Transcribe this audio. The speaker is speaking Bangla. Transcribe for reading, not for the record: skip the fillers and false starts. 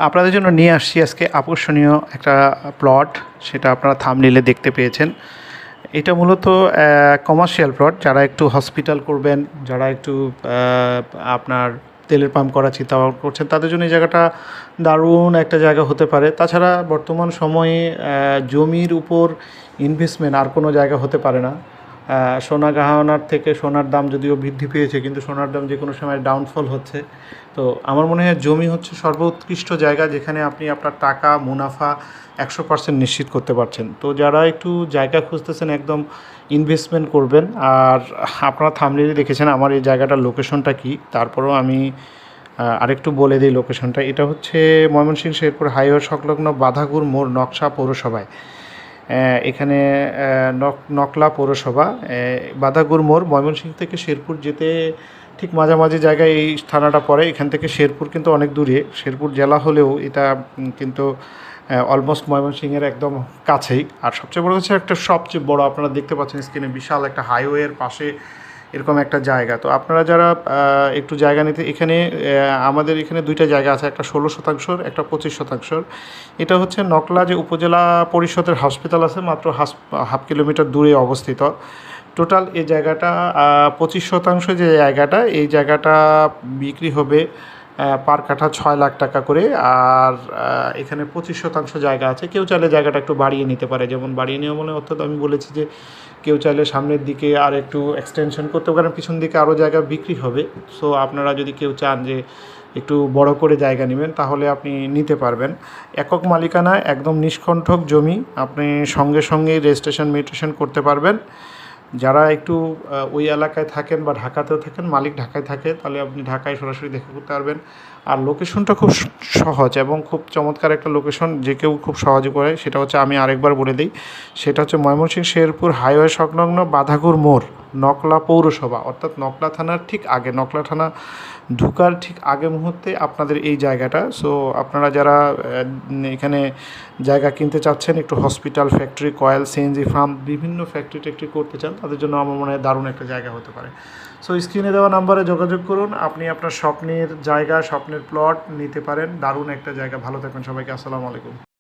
আপনাদের জন্য নিয়ে আসছি আজকে আকর্ষণীয় একটা প্লট, সেটা আপনারা থাম্বনেইলে দেখতে পেয়েছেন। এটা মূলত কমার্শিয়াল প্লট। যারা একটু হসপিটাল করবেন, যারা একটু আপনার তেলের পাম্প করার চিন্তা করছেন, তাদের জন্য এই জায়গাটা দারুণ একটা জায়গা হতে পারে। তাছাড়া বর্তমান সময়ে জমির উপর ইনভেস্টমেন্ট আর কোনো জায়গা হতে পারে না। সোনা গহনার থেকে সোনার দাম যদিও বৃদ্ধি পেয়েছে, কিন্তু সোনার দাম যে কোনো সময় ডাউনফল হচ্ছে। তো আমার মনে হয় জমি হচ্ছে সর্বোৎকৃষ্ট জায়গা, যেখানে আপনি আপনার টাকা মুনাফা 100% নিশ্চিত করতে পারছেন। তো যারা একটু জায়গা খুঁজতেছেন একদম ইনভেস্টমেন্ট করবেন, আর আপনারা থাম্বনেইলে দেখেছেন আমার এই জায়গাটার লোকেশনটা কী, তারপরেও আমি আরেকটু বলে দিই লোকেশনটা। এটা হচ্ছে ময়মনসিংহ শেরপুর হাইওয়ে সংলগ্ন বাধাগুর মোড়, নকশা পৌরসভায়। এখানে নকলা পৌরসভা, বাধাগুর মোড়। ময়মনসিংহ থেকে শেরপুর যেতে ঠিক মাঝামাঝি জায়গায় এই থানাটা পড়ে। এখান থেকে শেরপুর কিন্তু অনেক দূরে, শেরপুর জেলা হলেও এটা কিন্তু অলমোস্ট ময়মনসিংহের একদম কাছেই। আর সবচেয়ে বড় হচ্ছে একটা, সবচেয়ে বড় আপনারা দেখতে পাচ্ছেন স্ক্রিনে, বিশাল একটা হাইওয়ের পাশে এরকম একটা জায়গা। তো আপনারা যারা একটু জায়গা নিতে, এখানে আমাদের এখানে দুইটা জায়গা আছে, একটা 16 শতাংশর, একটা 25 শতাংশর। এটা হচ্ছে নকলা যে উপজেলা পরিষদের হসপিটাল আছে, মাত্র হাফ কিলোমিটার দূরে অবস্থিত। টোটাল এই জায়গাটা 25 শতাংশ যে জায়গাটা, এই জায়গাটা বিক্রি হবে পার কাঠা 6 লাখ টাকা করে। আর এখানে 25 শতাংশ জায়গা আছে। কেউ চাইলে জায়গাটা একটু বাড়িয়ে নিতে পারে। যেমন বাড়িয়ে নেওয়া মানে অর্থাৎ আমি বলেছি যে কেউ চাইলে সামনের দিকে আর একটু এক্সটেনশন করতে পারেন, পিছন দিকে আরও জায়গা বিক্রি হবে। সো আপনারা যদি কেউ চান যে একটু বড় করে জায়গা নেবেন, তাহলে আপনি নিতে পারবেন। একক মালিকানা, একদম নিষ্কণ্টক জমি, আপনি সঙ্গে সঙ্গেই রেজিস্ট্রেশন মেডিটেশন করতে পারবেন। যারা একটু ওই এলাকায় থাকেন বা ঢাকাতেও থাকেন, মালিক ঢাকায় থাকে, তাহলে আপনি ঢাকায় সরাসরি দেখা করতে পারবেন। আর লোকেশনটা খুব সহজ এবং খুব চমৎকার একটা লোকেশন, যে কেউ খুব সহজে করে। সেটা হচ্ছে, আমি আরেকবার বলে দিই, সেটা হচ্ছে ময়মনসিংহ শেরপুর হাইওয়ে সংলগ্ন বাধাগুর মোড়, নকলা পৌরসভা, অর্থাৎ নকলা থানার ঠিক আগে, নকলা থানা ঢুকার ঠিক আগে মুহূর্তে আপনাদের এই জায়গাটা। সো আপনারা যারা এখানে জায়গা কিনতে চাচ্ছেন, একটু hospital, factory, coil, CNG farm, বিভিন্ন ফ্যাক্টরি ট্যাক্টরি করতে চান, তাদের জন্য আমার মনে হয় দারুণ একটা জায়গা হতে পারে। সো স্ক্রিনে দেওয়া নাম্বারে যোগাযোগ করুন, আপনি আপনার স্বপ্নের জায়গা, স্বপ্নের প্লট নিতে পারেন। দারুণ একটা জায়গা। ভালো থাকবেন সবাইকে, আসসালামু আলাইকুম।